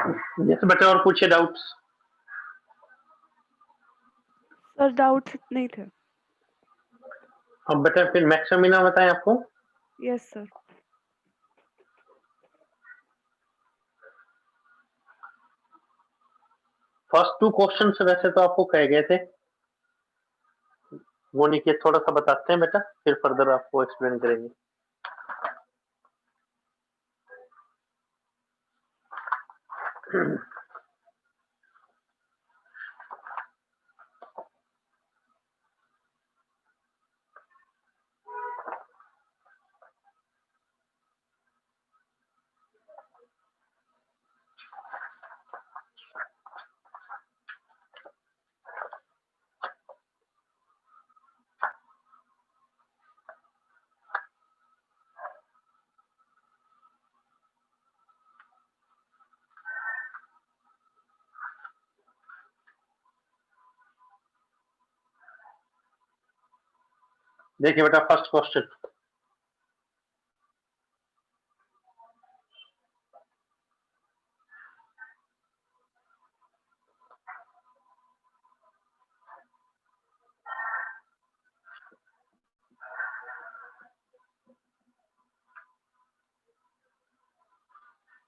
जैसे बेटा और पूछे डाउट्स। सर डाउट्स इतने ही थे। अब बेटा फिर मैक्सिमम मिनिमम बताएं आपको। Yes sir. First two question से वैसे तो आपको कहे गए थे, वो नहीं किए, थोड़ा सा बताते हैं बेटा, फिर फर्दर आपको एक्सप्लेन करेंगे। देखिए बेटा first question,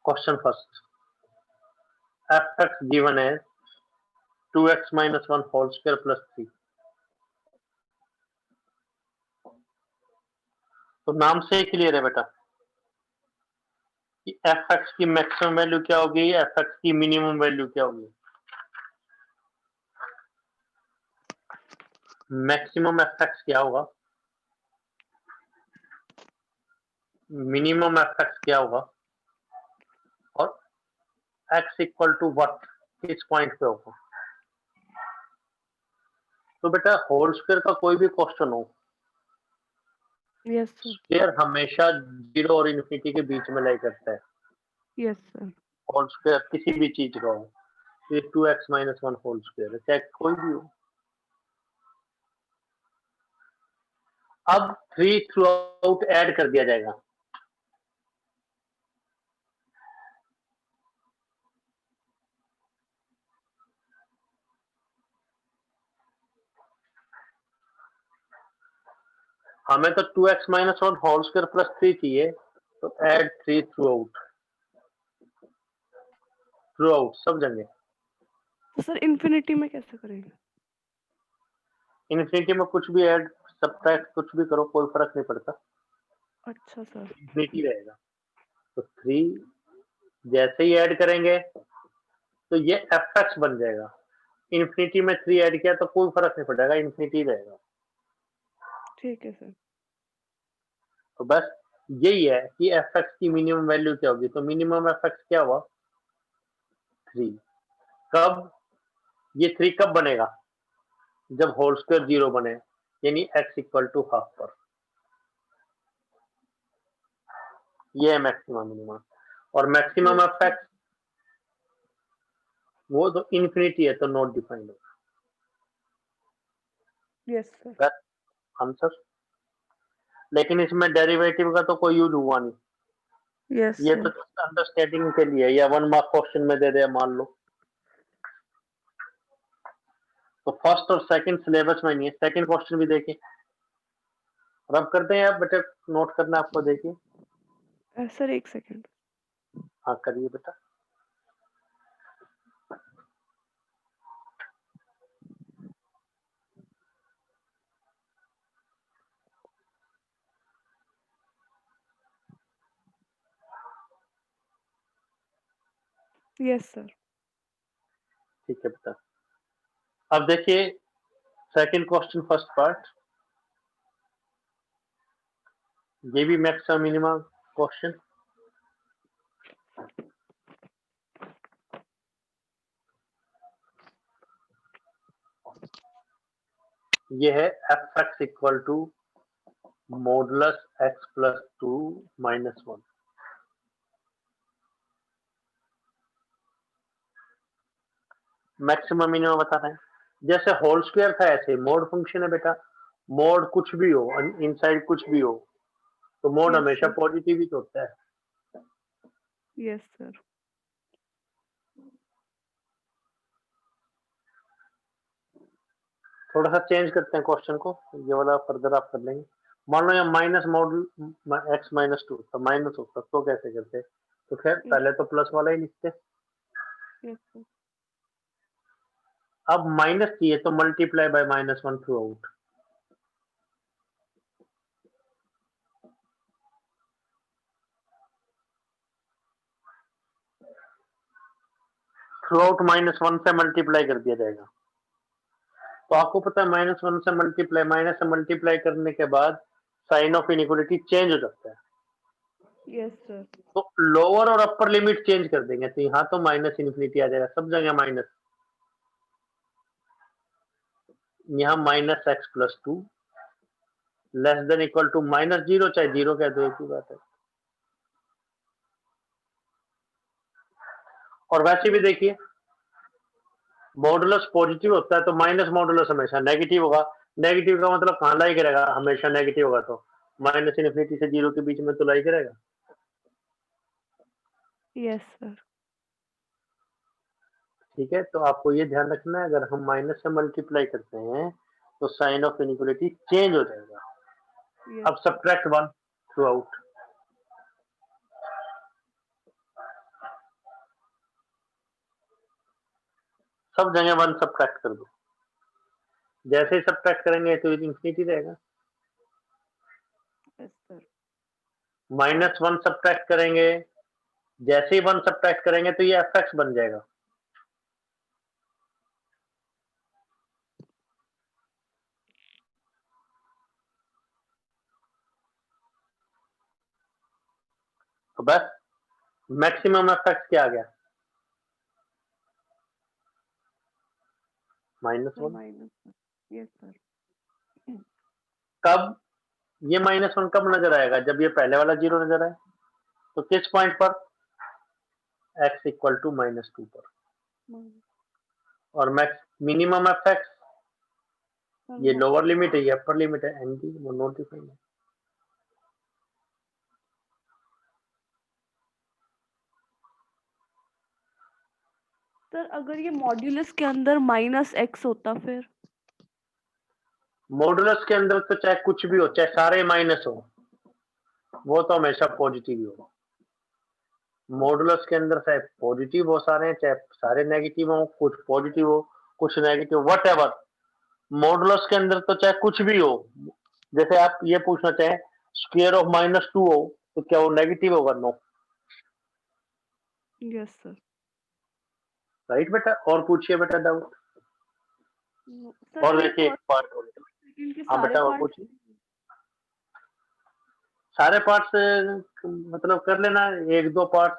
question first, fx given as 2x minus 1 whole square plus 3। तो नाम से ही क्लियर है बेटा कि fx की मैक्सिमम वैल्यू क्या होगी, fx की मिनिमम वैल्यू क्या होगी। मैक्सिमम fx क्या होगा, मिनिमम fx क्या होगा, और x इक्वल टू व्हाट, किस पॉइंट पे होगा। तो बेटा होल स्क्वायर का कोई भी क्वेश्चन हो, यस सर। स्क्वायर हमेशा 0 और इन्फिनिटी के बीच में लाई करता है। Yes sir. होल स्क्वायर किसी भी चीज का हो, ये 2x माइनस 1 होल स्क्वायर है, चाहे कोई भी हो। अब 3 थ्रू आउट ऐड कर दिया जाएगा। हमें तो 2x minus 1 whole square plus 3 चाहिए, तो ऐड 3 थ्रू आउट सब जगह। तो सर इन्फिनिटी में कैसे करेंगे? इन्फिनिटी में कुछ भी ऐड सब्ट्रैक्ट कुछ भी करो, कोई फर्क नहीं पड़ता, अच्छा सर। इन्फिनिटी रहेगा। तो 3 जैसे ही ऐड करेंगे तो ये fx बन जाएगा। इन्फिनिटी में 3 ऐड किया तो कोई फर्क नहीं पड़ेगा, इन्फिनिटी रहेगा। ठीक है सर। तो बस यही है कि fx की मिनिमम वैल्यू क्या होगी। तो मिनिमम fx क्या हुआ, 3। कब, ये 3 कब बनेगा, जब होल स्क्वायर 0 बने, यानी x इक्वल टू हाफ पर। ये है मैक्सिमम मिनिमम। और मैक्सिमम यस सर। fx वो तो इन्फिनिटी है, तो नॉट डिफाइंड है। Yes sir. बस आंसर। लेकिन इसमें डेरिवेटिव का तो कोई यूज हुआ नहीं, यस ये तो सर। अंडरस्टैंडिंग के लिए, या 1 मार्क क्वेश्चन में दे दे मान लो। तो फर्स्ट और सेकंड सिलेबस में नहीं है, सेकंड क्वेश्चन भी देखिए। रब करते हैं आप बेटा, नोट करना आपको, देखिए। सर एक सेकेंड। हाँ करिए बेटा। Yes sir. ठीक है बेटा। अब देखिए सेकंड क्वेश्चन फर्स्ट पार्ट, ये भी मैक्सिमम मिनिमम क्वेश्चन। ये है F X equal to modulus X plus 2 minus 1। Maximum minimum बता रहे हैं। जैसे होल स्क्वायर था ऐसे मोड फंक्शन है बेटा, मोड कुछ भी हो, इनसाइड कुछ भी हो, तो मोड यस हमेशा सर। पॉजिटिव ही तो होता है। Yes sir. थोड़ा सा चेंज करते हैं क्वेश्चन को, ये वाला फर्दर आप कर लेंगे। मान लो ये minus model x minus two तो माइनस होता तो कैसे करते? तो खैर Yes, पहले तो प्लस वाला ही लिखते। yes, sir. अब माइनस चाहिए तो multiply by minus one through out. Through out minus one से मल्टीप्लाई कर दिया जाएगा। तो आपको पता है माइनस वन से मल्टीप्लाई, माइनस से मल्टीप्लाई करने के बाद साइन ऑफ इनइक्वालिटी चेंज हो जाता है। Yes, sir. तो लोअर और अपर लिमिट चेंज कर देंगे तो यहाँ तो माइनस इन्फिनिटी आ जाएगा, सब जगह माइनस। यहाँ minus X plus two less than equal to minus zero, चाहे जीरो कह दो, एक ही बात है। और वैसे भी देखिए मॉडुलस पॉजिटिव होता है तो माइनस मॉडुलस हमेशा नेगेटिव होगा। नेगेटिव का मतलब कहाँ लाई करेगा, हमेशा नेगेटिव होगा तो माइनस इन्फिनिटी से जीरो के बीच में तो लाई करेगा। Yes, sir. ठीक है, तो आपको ये ध्यान रखना है अगर हम माइनस से मल्टीप्लाई करते हैं तो साइन ऑफ इनइक्वालिटी चेंज हो जाएगा। Yes, अब सब्ट्रैक्ट वन थ्रू आउट, सब जगह वन सब्ट्रैक्ट कर दो। जैसे ही सब्ट्रैक्ट करेंगे तो इन्फिनिटी रहेगा। yes, sir. Minus one subtract करेंगे, जैसे ही वन सब्ट्रैक्ट करेंगे तो ये एफ एक्स बन जाएगा। तो बस मैक्सिमम एफ एक्स क्या आ गया, minus Sir, one. minus one. Yes, sir. कब ये माइनस वन कब नजर आएगा, जब ये पहले वाला जीरो नजर आए। तो किस पॉइंट पर, X equal to minus two पर। Minus. और max minimum F X, Sir, ये लोअर लिमिट है, ये अपर लिमिट है, एन की वो नोटिफाई है। सर अगर ये मॉड्यूलस के अंदर माइनस एक्स होता फिर? मॉडुलस के अंदर तो चाहे कुछ भी हो, चाहे सारे माइनस हो, वो तो हमेशा पॉजिटिव ही होगा। मॉडुलस के अंदर चाहे पॉजिटिव हो सारे, चाहे सारे नेगेटिव हो, कुछ पॉजिटिव हो कुछ नेगेटिव, वट एवर। मॉडुलस के अंदर तो चाहे कुछ भी हो। जैसे आप ये पूछना चाहें स्क्वायर ऑफ माइनस टू हो तो क्या वो नेगेटिव होगा? नो। Yes, sir. राइट बेटा, और पूछिए बेटा डाउट। No. सर और ये देखिए एक पार्ट और, इनके हाँ सारे बेटा और पार्ट पूछिए। सारे पार्ट्स मतलब कर लेना, एक दो पार्ट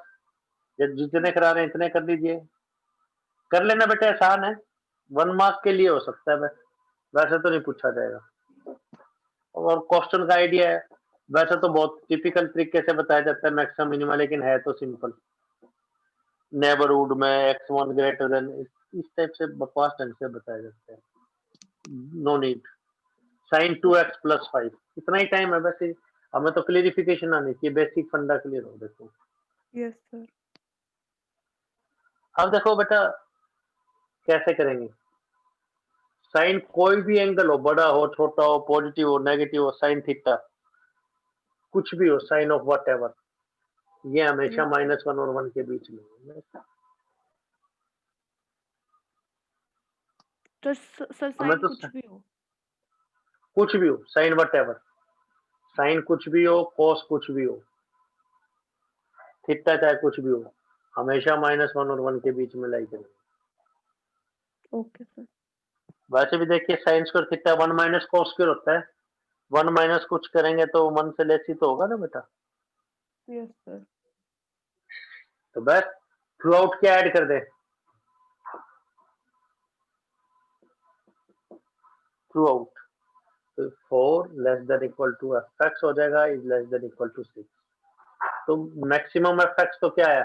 जितने करा रहे हैं इतने कर लीजिए, कर लेना बेटा, आसान है। 1 मार्क के लिए हो सकता है, वैसे तो नहीं पूछा जाएगा। और क्वेश्चन का आइडिया है, वैसे तो बहुत टिपिकल तरीके से बताया जाता है मैक्सिमम मिनिमम, लेकिन है तो सिंपल। नेबरहुड में एक्स वन ग्रेटर देन, इस टाइप से बकवास ढंग से बताया जाता है। No need. Sine two X plus five, इतना ही टाइम है वैसे। हमें तो क्लियरिफिकेशन आनी चाहिए, बेसिक फंडा क्लियर हो। देखो यस सर। अब देखो बेटा कैसे करेंगे। साइन कोई भी एंगल हो, बड़ा हो छोटा हो, पॉजिटिव हो नेगेटिव हो, साइन थीटा कुछ भी हो, साइन ऑफ वट एवर, ये हमेशा यस माइनस वन और वन के बीच में हो। सर हमें साइन तो कुछ भी हो। कुछ भी हो, साइन वट एवर, साइन कुछ भी हो, कोस कुछ भी हो, थीटा चाहे कुछ भी हो, हमेशा माइनस वन और वन के बीच में लाई करेंगे। Okay sir. वैसे भी देखिए sine square theta one minus cos square होता है, वन माइनस कुछ करेंगे तो वन से लेस ही तो होगा ना बेटा। Yes sir. तो बस थ्रू आउट क्या ऐड कर दे, थ्रू आउट। तो 4 less than equal to F X हो जाएगा, is less than equal to 6। तो मैक्सिमम एफ एक्स तो क्या है,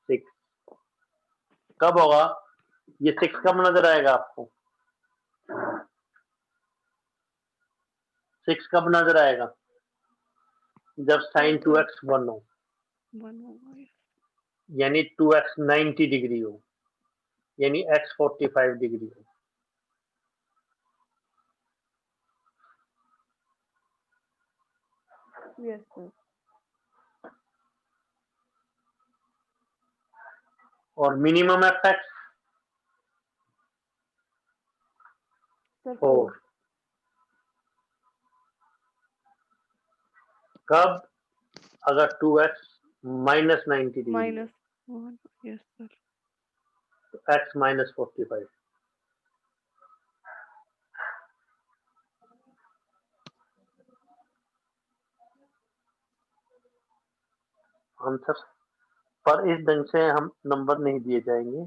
6। कब होगा ये 6, कब नजर आएगा आपको, 6 कब नजर आएगा, जब साइन टू एक्स 1 हो, 1 होगा। यानी 2x 90 डिग्री हो, यानी x 45 डिग्री हो। Yes sir. और मिनिमम एफएक्स सर 4। 4। कब? अगर 2x माइनस 90 डिग्री है -1 यस सर। तो x माइनस 45। आंसर पर इस ढंग से हम नंबर नहीं दिए जाएंगे,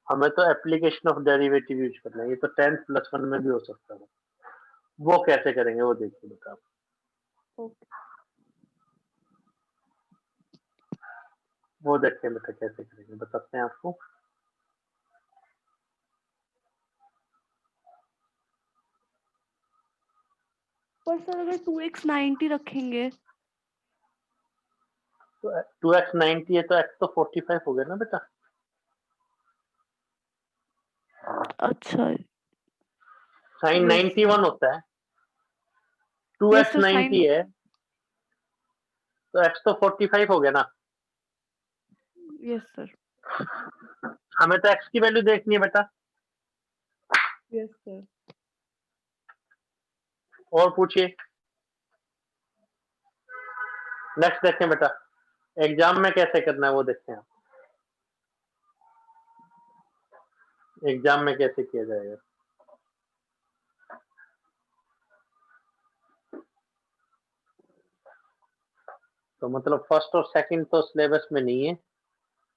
हमें तो एप्लीकेशन ऑफ डेरिवेटिव यूज करना है। ये तो 10+1 में भी हो सकता है, वो कैसे करेंगे वो देखिए बेटा। ओके। वो देखते हैं बेटा कैसे करेंगे, बताते हैं आपको। पर सर अगर 2x 90 रखेंगे तो 2x 90 है तो x तो 45 हो गया ना बेटा। अच्छा साइन यस 91 होता है, यस 2x सर साइन 90 है तो x तो 45 हो गया ना। Yes sir. हमें तो x की वैल्यू देखनी है बेटा। Yes sir. और पूछिए, नेक्स्ट देखते हैं बेटा, एग्जाम में कैसे करना है वो देखते हैं। एग्जाम में कैसे किया जाएगा, तो मतलब फर्स्ट और सेकंड तो सिलेबस में नहीं है,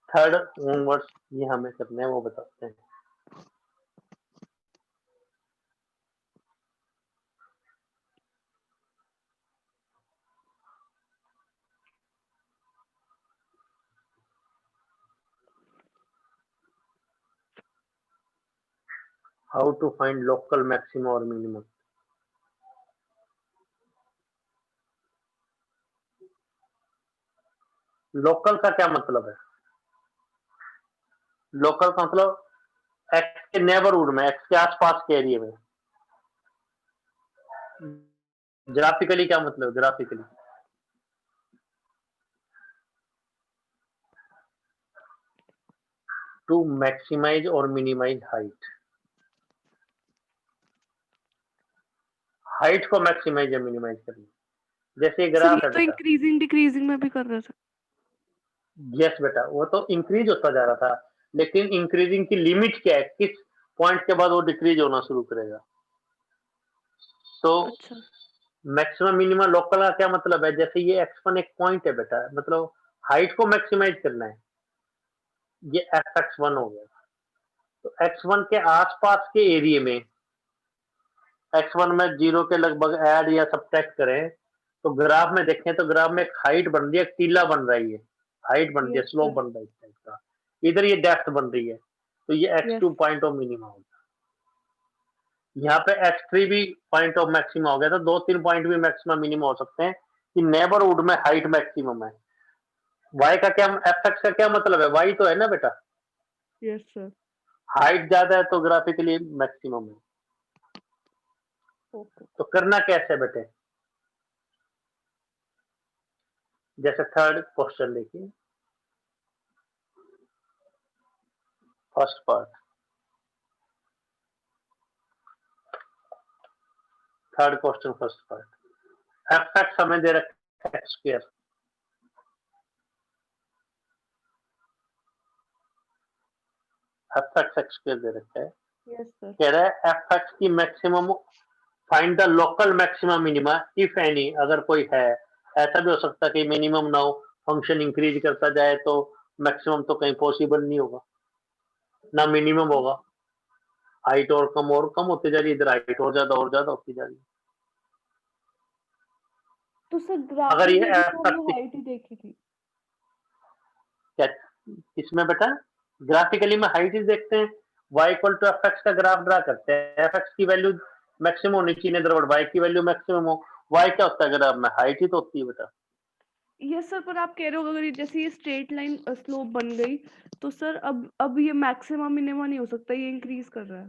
थर्ड ऑनवर्ड्स ये हमें करना है, वो बताते हैं। How to find local maximum और मिनिमम। लोकल का क्या मतलब है? लोकल का मतलब एक्स के नेबरहुड में, एक्स के आसपास के एरिया में। ग्राफिकली क्या मतलब? ग्राफिकली टू मैक्सिमाइज और मिनिमाइज हाइट। हाइट को मैक्सिमाइज या मिनिमाइज करना, जैसे सर ग्राफ ये है तो बेटा। इंक्रीजिंग डिक्रीजिंग में भी कर रहे थे। यस बेटा, वो तो इंक्रीज होता जा रहा था, लेकिन इंक्रीजिंग की लिमिट क्या है, किस पॉइंट के बाद वो डिक्रीज होना शुरू करेगा। तो अच्छा मैक्सिमम मिनिमम लोकल का क्या मतलब है, जैसे ये x1 एक पॉइंट है बेटा, मतलब हाइट को मैक्सिमाइज करना है, ये fx1 हो गया। तो x1 के आसपास के एरिया में, x1 में 0 के लगभग ऐड या सब्ट्रैक्ट करें तो ग्राफ में देखें तो ग्राफ में एक हाइट बन रही है, एक टीला बन रही है, हाइट बन रही है, यस स्लोप सर। बन रहा है इस टाइप का। इधर ये डेप्थ बन रही है, तो ये yes x2 point of minima होगा। यहाँ पे x3 भी पॉइंट ऑफ मैक्सिमा हो गया, तो 2-3 पॉइंट भी मैक्सिमम मिनिमम हो सकते हैं कि नेबरहुड में हाइट मैक्सिमम है। y का क्या, fx का क्या मतलब है, y तो है ना बेटा, यस सर। हाइट ज्यादा है तो ग्राफिकली मैक्सिमम है। ओके तो करना कैसे बेटे, जैसे थर्ड क्वेश्चन देखिए, first part, third question first part. fx हमें दे रखा है x square, fx x square दे रखा है। Yes sir. कह रहा है fx की maximum, find the local maximum minima if any, अगर कोई है। ऐसा भी हो सकता है कि मिनिमम ना हो, फंक्शन इंक्रीज करता जाए तो मैक्सिमम तो कहीं पॉसिबल नहीं होगा, ना मिनिमम होगा, हाइट और कम होती जा रही है, इधर हाइट और ज्यादा होती जा रही है। तो सर अगर ये ग्राफिकली भी तो हमने fx, हाइट ही देखी थी। क्या इसमें बेटा, ग्राफिकली में हाइट ही देखते हैं, y equal to F X का ग्राफ ड्रा करते हैं, एफ एक्स की वैल्यू मैक्सिमम होनी चाहिए, इधर y की वैल्यू मैक्सिमम हो। y क्या होता है ग्राफ में, हाइट ही तो होती है बेटा। यस सर, पर आप कह रहे हो अगर जैसे ये स्ट्रेट लाइन स्लोप बन गई तो सर अब ये मैक्सिमम मिनिमम नहीं हो सकता, ये इंक्रीज कर रहा है।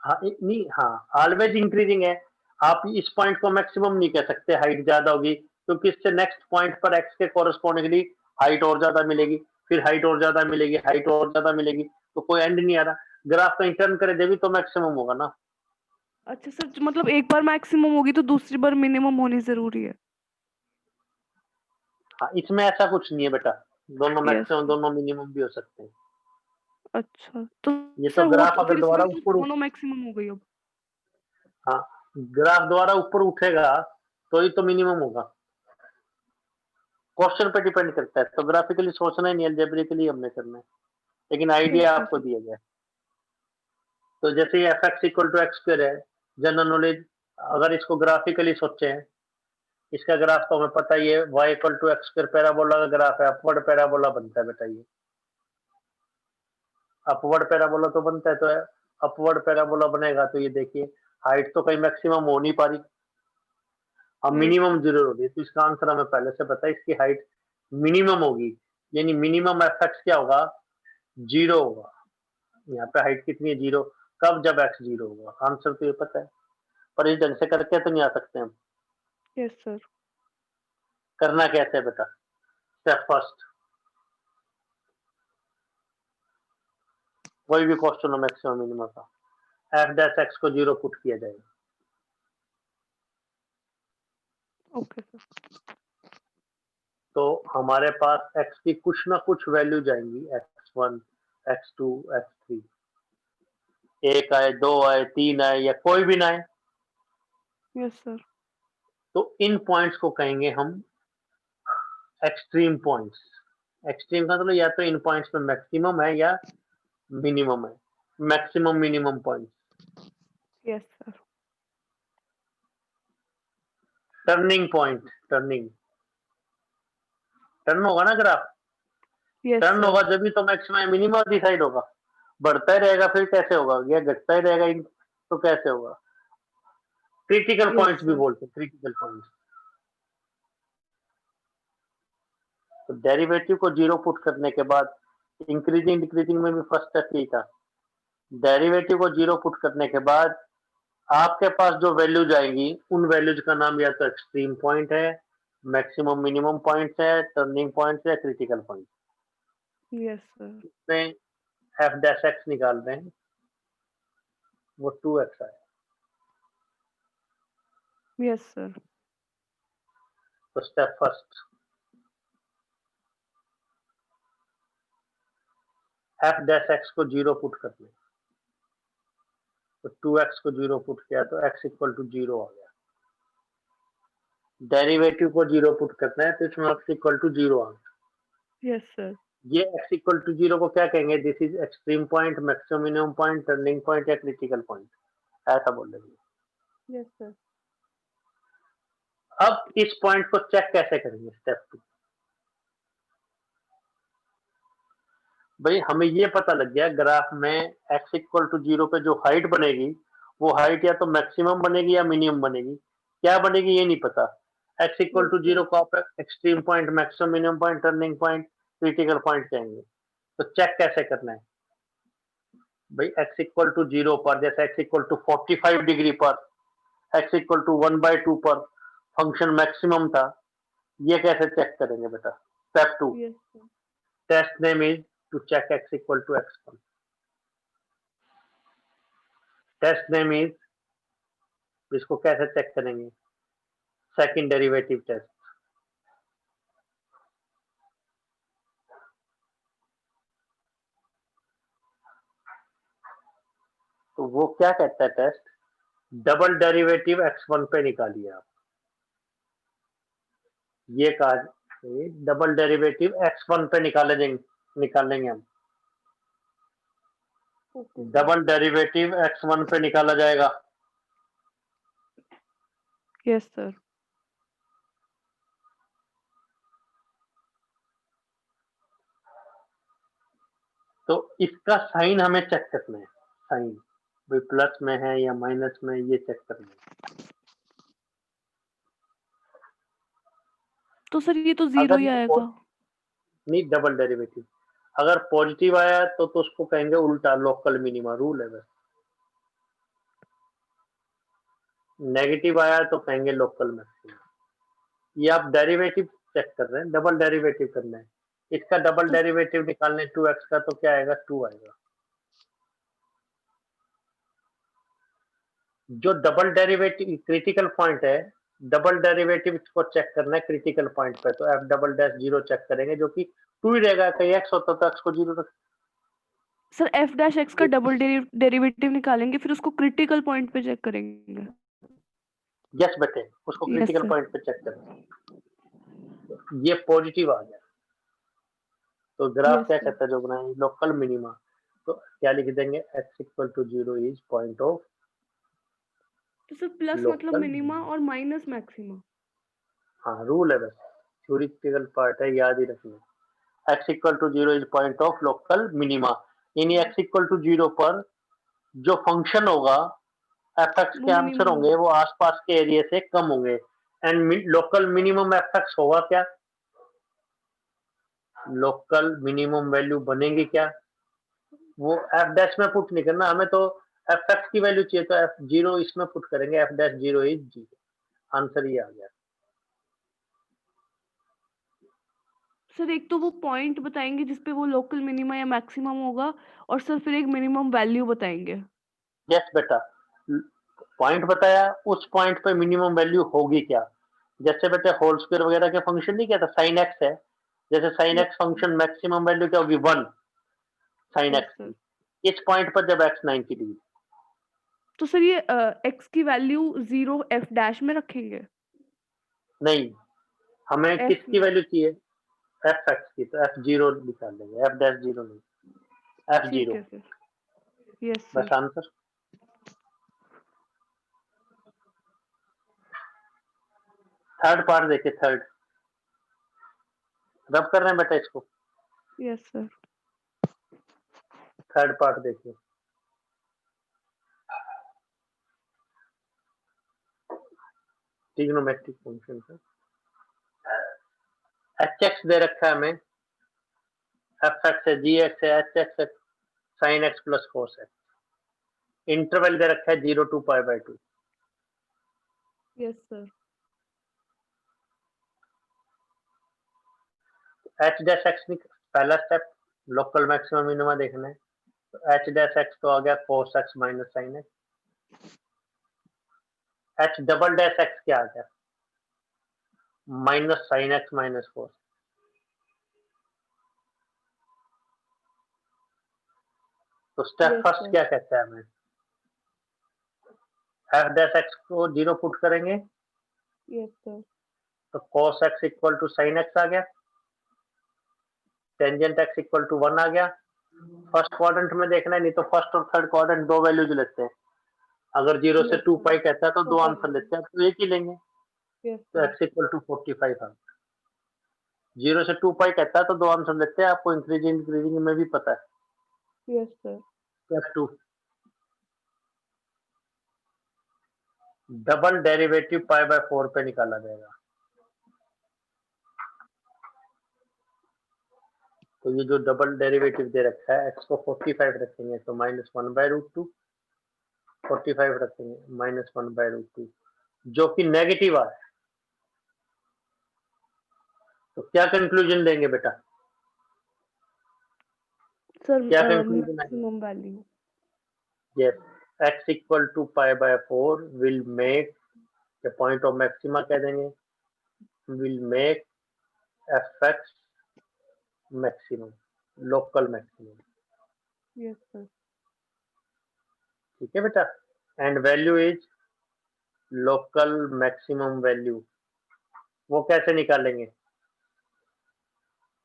हाँ नहीं, हाँ ऑलवेज इंक्रीजिंग है, आप इस पॉइंट को मैक्सिमम नहीं कह सकते, हाइट ज्यादा होगी क्योंकि इससे नेक्स्ट पॉइंट पर एक्स के कॉरेस्पॉन्डिंगली हाइट और ज्यादा मिलेगी, फिर हाइट और ज्यादा मिलेगी, हाइट और ज्यादा मिलेगी, तो कोई एंड नहीं आ रहा। ग्राफ कहीं टर्न करे देवी तो मैक्सिमम होगा ना। अच्छा सर, मतलब एक बार मैक्सिमम होगी तो दूसरी बार मिनिमम होनी जरूरी है? हाँ, इसमें ऐसा कुछ नहीं है बेटा, दोनों यस। मैक्सिमम दोनों मिनिमम भी हो सकते हैं। अच्छा तो ये तो सर हो ग्राफ तो अगर फिर दोबारा इसमें तो ऊपर, दोनों मैक्सिमम हो गई अब। हाँ, ग्राफ दोबारा ऊपर उठेगा तो ही तो मिनिमम होगा। क्वेश्चन पे डिपेंड करता है, तो ग्राफिकली सोचना ही नहीं, अलजेब्रिकली हमने करना है, लेकिन आइडिया ठीक है आपको सर। दिया गया है। तो जैसे ये F X equal to X square है, जनरल नॉलेज, अगर इसको ग्राफिकली सोचे, इसका ग्राफ तो हमें पता ही है, Y equal to X square parabola का ग्राफ है, अपवर्ड पैराबोला बनता है बेटा। ये अपवर्ड पैराबोला तो बनता है, तो अपवर्ड पैराबोला बनेगा तो ये देखिए हाइट तो कहीं मैक्सिमम हो नहीं पा रही, अब यस मिनिमम सर। जरूर होगी, तो इसका आंसर हमें पहले से पता है, इसकी हाइट मिनिमम होगी, यानी मिनिमम एफ एक्स क्या होगा, जीरो होगा। यहाँ पे हाइट कितनी है, जीरो। कब, जब एक्स जीरो होगा, आंसर तो ये पता है, पर इस ढंग से करके तो नहीं आ सकते हम। Yes sir. करना कैसे है बेटा, स्टेप फर्स्ट, कोई भी क्वेश्चन हो मैक्सिमम मिनिमम का, एफ डैश एक्स को जीरो पुट किया जाएगा। Okay sir. तो हमारे पास एक्स की कुछ ना कुछ वैल्यू जाएंगी, X one, X two, X three, एक आए, दो आए, तीन आए, या कोई भी ना आए, यस सर। तो इन पॉइंट्स को कहेंगे हम एक्सट्रीम पॉइंट्स। एक्सट्रीम का मतलब या तो इन पॉइंट्स में मैक्सिमम है या मिनिमम है, maximum minimum point. Yes sir. Turning point, turning, turn होगा ना ग्राफ, यस टर्न सर। होगा जब भी तो मैक्सिमम मिनिमम डिसाइड होगा, बढ़ता ही रहेगा फिर कैसे होगा, या घटता ही रहेगा तो कैसे होगा। क्रिटिकल यस पॉइंट्स भी सर। बोलते हैं, क्रिटिकल पॉइंट्स। तो डेरिवेटिव को जीरो पुट करने के बाद, इंक्रीजिंग डिक्रीजिंग में भी फर्स्ट स्टेप यही था, डेरिवेटिव को जीरो पुट करने के बाद आपके पास जो वैल्यूज आएंगी उन वैल्यूज का नाम या तो एक्सट्रीम पॉइंट है, मैक्सिमम मिनिमम पॉइंट है, टर्निंग पॉइंट है, क्रिटिकल पॉइंट। Yes sir. इसमें एफ डैश एक्स निकाल रहे हैं, वो टू एक्स आए। Yes sir. तो step first, F dash X को जीरो पुट करना है, तो टू एक्स को जीरो पुट किया तो एक्स इक्वल टू जीरो आ गया। डेरिवेटिव को जीरो पुट करना है तो इसमें एक्स इक्वल टू जीरो आ गया। Yes sir. ये एक्स इक्वल टू जीरो को क्या कहेंगे, this is extreme point, maximum minimum point, turning point या क्रिटिकल पॉइंट, ऐसा बोल देंगे। Yes sir. अब इस पॉइंट को चेक कैसे करेंगे, स्टेप टू, भाई हमें ये पता लग गया ग्राफ में एक्स इक्वल टू जीरो पे जो हाइट बनेगी, वो हाइट या तो मैक्सिमम बनेगी या मिनिमम बनेगी, क्या बनेगी ये नहीं पता। X equal yes to sir. Zero को आप extreme point, maximum minimum point, turning point, critical point कहेंगे। तो चेक कैसे करना है, भाई एक्स इक्वल टू जीरो पर, जैसे एक्स इक्वल टू 45 डिग्री पर, एक्स इक्वल टू 1/2 पर फंक्शन मैक्सिमम था, ये कैसे चेक करेंगे बेटा। Step two, yes sir. Test name is to check X equal to x1, test name is, इसको कैसे चेक करेंगे, सेकंड डेरिवेटिव टेस्ट। तो वो क्या कहता है टेस्ट, डबल डेरिवेटिव x1 पे निकालिए आप, ये कहा डबल डेरिवेटिव x1 पे निकालेंगे हम, okay sir. Double derivative x1 पे निकाला जाएगा। Yes sir. तो इसका साइन हमें चेक करना है, साइन भाई प्लस में है या माइनस में, ये चेक करना है। तो सर ये तो जीरो अगर ही ये आएगा। नहीं, डबल डेरिवेटिव अगर पॉजिटिव आया तो उसको कहेंगे उल्टा, लोकल मिनिमा रूल है बस। नेगेटिव आया तो कहेंगे लोकल मैक्सिमम। ये आप डेरिवेटिव चेक कर रहे हैं, डबल डेरिवेटिव करना है। इसका डबल तो डेरिवेटिव निकालने 2x का, तो क्या आएगा? 2 आएगा। जो डबल डेरिवेटिव क्रिटिकल पॉइंट है, डबल डेरिवेटिव को चेक करना है क्रिटिकल पॉइंट पे, तो f डबल डैश 0 चेक करेंगे, जो कि 2 ही रहेगा। कहीं x होता तो x को 0 रख। सर एफ डैश एक्स का डबल डेरिवेटिव निकालेंगे, फिर उसको क्रिटिकल पॉइंट पे चेक करेंगे। यस बेटे, उसको यस क्रिटिकल सर। पॉइंट पे चेक करें। ये पॉजिटिव आ गया, तो ग्राफ यस क्या सर। कहता है जो बनाए? Local minima. तो क्या लिख देंगे? x equal to 0 is point of तो सर प्लस मतलब लोकल। मिनिमा और माइनस मैक्सिमा। हाँ, रूल है बस, थ्योरिटिकल पार्ट है, याद ही रखना। x equal to 0 is point of local minima, यानी x इक्वल टू 0 पर जो फंक्शन होगा, एफ एक्स वो के आंसर मिनिमम। होंगे वो आसपास के एरिया से कम होंगे। And local minimum F x होगा क्या? लोकल मिनिमम वैल्यू बनेगी क्या? वो एफ डैश में पुट नहीं करना हमें, तो एफ एक्स की वैल्यू चाहिए, तो एफ 0 इसमें पुट करेंगे, एफ डैश 0 इज 0। आंसर ये आ गया। सर एक तो वो पॉइंट बताएंगे जिसपे वो लोकल मिनिमा या मैक्सिमम होगा, और सर फिर एक मिनिमम वैल्यू बताएंगे। यस बेटा, पॉइंट बताया, उस पॉइंट पे मिनिमम वैल्यू होगी क्या? जैसे बेटे होल स्क्वायर वगैरह के फंक्शन नहीं कहता, साइन एक्स है, जैसे sine yes X function maximum value क्या होगी? 1 साइन यस एक्स सर। की। इस पॉइंट पर जब एक्स 90 डिग्री। तो सर ये एक्स की वैल्यू 0 एफ डैश में रखेंगे। नहीं, हमें एफ किसकी में। वैल्यू चाहिए? एफ एक्स की, तो एफ 0 निकाल देंगे, एफ डैश 0 नहीं, एफ ठीक 0। है सर। यस बस सर। आंसर। थर्ड पार्ट देखिए, थर्ड रब कर रहे हैं बेटा इसको। Yes sir. थर्ड पार्ट देखिए, ट्रिग्नोमेट्रिक फंक्शन है। एच एक्स दे रखा है हमें, एफ एक्स है, जी एक्स है, एच एक्स है, साइन एक्स प्लस कोस है। इंटरवल दे रखा है 0 to pi by 2। Yes sir. H dash X पहला स्टेप, लोकल मैक्सिमम मिनिमा देखना है, तो एच डैश एक्स तो आ गया cos x minus sine x. H double dash x क्या आ गया? Minus sine x minus cos. तो स्टेप यस फर्स्ट सर। क्या कहता है हमें? एफ डैश एक्स को 0 पुट करेंगे, यस सर। तो cos x equal to sine X आ गया, टेंजेंट x इक्वल टू 1 आ गया। फर्स्ट क्वाड्रेंट में देखना है, नहीं तो फर्स्ट और थर्ड क्वाड्रेंट दो वैल्यूज लेते हैं। अगर 0 से यस 2 सर। पाई कहता है तो तो दो पाई। आंसर लेते हैं, तो एक ही लेंगे। यस तो सर। x इक्वल टू 45 आ। 0 से 2 पाई कहता है तो दो आंसर लेते हैं, आपको इंक्रीजिंग इंक्रीजिंग में भी पता है। Yes sir. Step 2, double derivative pi by 4 पे निकाला जाएगा। तो ये जो डबल डेरिवेटिव दे रखा है, x को 45 रखेंगे तो माइनस 1 बाय रूट 2, 45 रखेंगे माइनस 1 बाय रूट 2, जो कि नेगेटिव आ रहा है। तो क्या कंक्लूजन लेंगे बेटा? सर क्या कंक्लूजन आएगा? Maximum value. Yes, x equal to pi by 4 will make, point of maxima कह देंगे, will make F X maximum, local maximum. Yes sir. ठीक है बेटा, and value is local maximum value. वो कैसे निकालेंगे?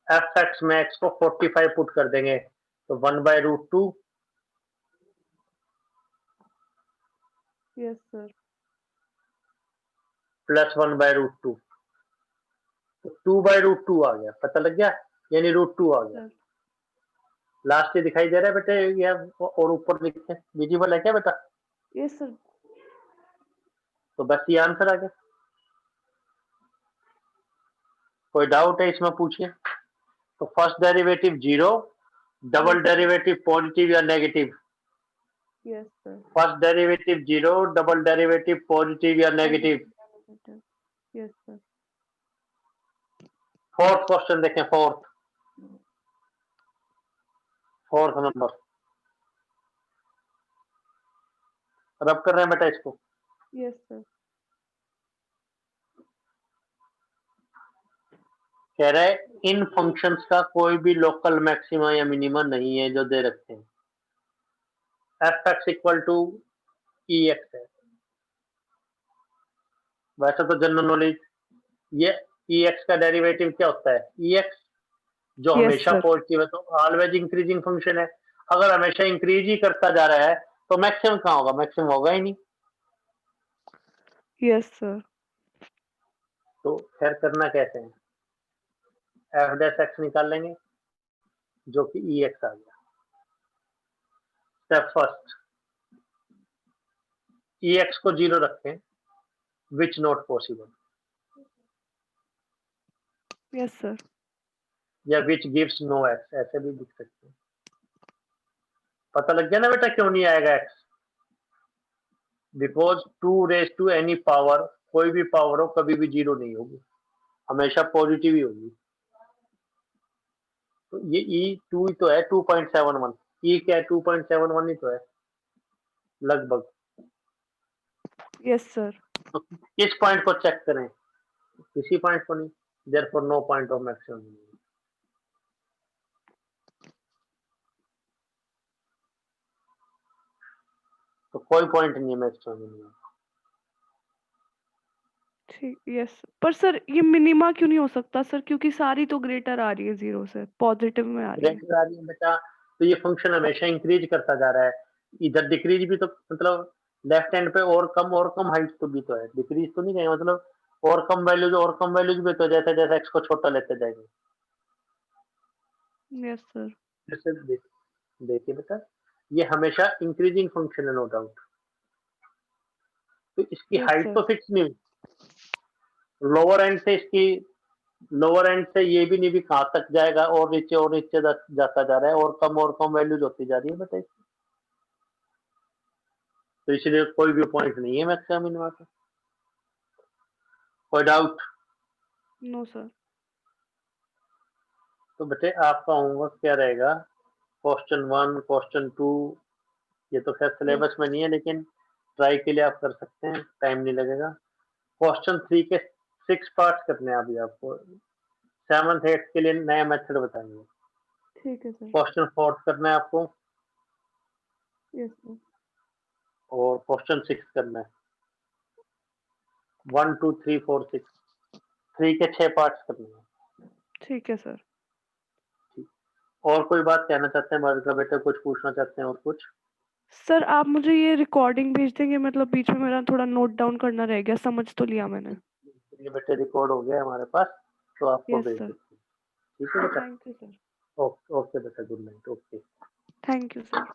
एफ एक्स में x को 45 पुट कर देंगे, तो 1 by root 2 yes sir. Plus 1 by root 2, तो 2 बाय रूट 2 आ गया, पता लग गया, यानी रूट 2 आ गया। सर। लास्ट ये दिखाई दे रहा है बेटे, या और ऊपर लिखते हैं, विजिबल है क्या बेटा? Yes sir. तो बस ये आंसर आ गया। कोई डाउट है इसमें पूछिए। तो first derivative 0, double yes sir. Derivative positive या negative? Yes sir. First derivative 0, double derivative positive या negative? Yes sir. Fourth question देखें, फोर्थ नंबर रब कर रहे हैं बेटा इसको। Yes sir. कह रहा है इन फंक्शंस का कोई भी लोकल मैक्सिमा या मिनिमा नहीं है जो दे रखते हैं। F X equal to E X है। वैसे तो जनरल नॉलेज ये ई एक्स का डेरिवेटिव क्या होता है, ई एक्स जो यस हमेशा सर। पॉजिटिव है तो ऑलवेज इंक्रीजिंग फंक्शन है। अगर हमेशा इंक्रीज ही करता जा रहा है तो मैक्सिमम कहाँ होगा, मैक्सिमम होगा ही नहीं। Yes sir. तो खैर करना कैसे है, एफ डैश एक्स निकाल लेंगे जो कि ई एक्स आ गया। स्टेप फर्स्ट, ई एक्स को 0 रखें, which not possible, yes sir. या विच गिव्स नो एक्स, ऐसे भी लिख सकते हैं। पता लग गया ना बेटा क्यों नहीं आएगा X, because 2 raise to any power, कोई भी पावर हो कभी भी 0 नहीं होगी, हमेशा पॉजिटिव ही होगी। तो ये E2 ही तो है 2.71, E क्या है 2.71 ही तो है लगभग। Yes sir. तो किस पॉइंट को चेक करें, किसी पॉइंट को नहीं, therefore no point of maximum. तो कोई पॉइंट नहीं है मैक्सिमम। ठीक, यस। पर सर ये मिनिमा क्यों नहीं हो सकता सर, क्योंकि सारी तो ग्रेटर आ रही है 0 से, पॉजिटिव में आ रही है। ग्रेटर आ रही है बेटा, तो ये फंक्शन हमेशा इंक्रीज करता जा रहा है। इधर डिक्रीज भी तो मतलब लेफ्ट हैंड पे और कम हाइट तो भी तो है, डिक्रीज तो नहीं कहेंगे, मतलब और कम वैल्यूज भी तो, जैसे जैसे एक्स को छोटा लेते जाएंगे। Yes sir. जैसे देखिए बेटा ये हमेशा इंक्रीजिंग फंक्शन है नो डाउट, तो इसकी यस हाइट सर। तो फिक्स नहीं हुई, लोअर एंड से इसकी लोअर एंड से ये भी नहीं भी कहां तक जाएगा, और नीचे जाता जा रहा है, और कम वैल्यूज होती जा रही है बेटा इसकी। तो इसलिए कोई भी पॉइंट नहीं है मैक्सिमम मिनिमा का। कोई डाउट? No sir. तो बेटे आपका होमवर्क क्या रहेगा, क्वेश्चन 1 क्वेश्चन 2, ये तो खैर यस। सिलेबस में नहीं है लेकिन ट्राई के लिए आप कर सकते हैं, टाइम नहीं लगेगा। क्वेश्चन 3 के 6 पार्ट्स करने हैं अभी आपको, 7th 8th के लिए नया मेथड बताएंगे। ठीक है सर। क्वेश्चन 4 करना है आपको, यस सर। और क्वेश्चन 6 करना है। 1 2 3 4 6, 3 के 6 पार्ट्स करने हैं। ठीक है सर। और कोई बात कहना चाहते हैं भार्गव बेटा, कुछ पूछना चाहते हैं और कुछ? सर आप मुझे ये रिकॉर्डिंग भेज देंगे, मतलब बीच में मेरा थोड़ा नोट डाउन करना रह गया, समझ तो लिया मैंने। ये बेटे रिकॉर्ड हो गया हमारे पास, तो आपको यस भेज सर। देते हैं। ठीक है बेटा, thank you sir. Okay okay बेटा, good night, okay. Thank you sir.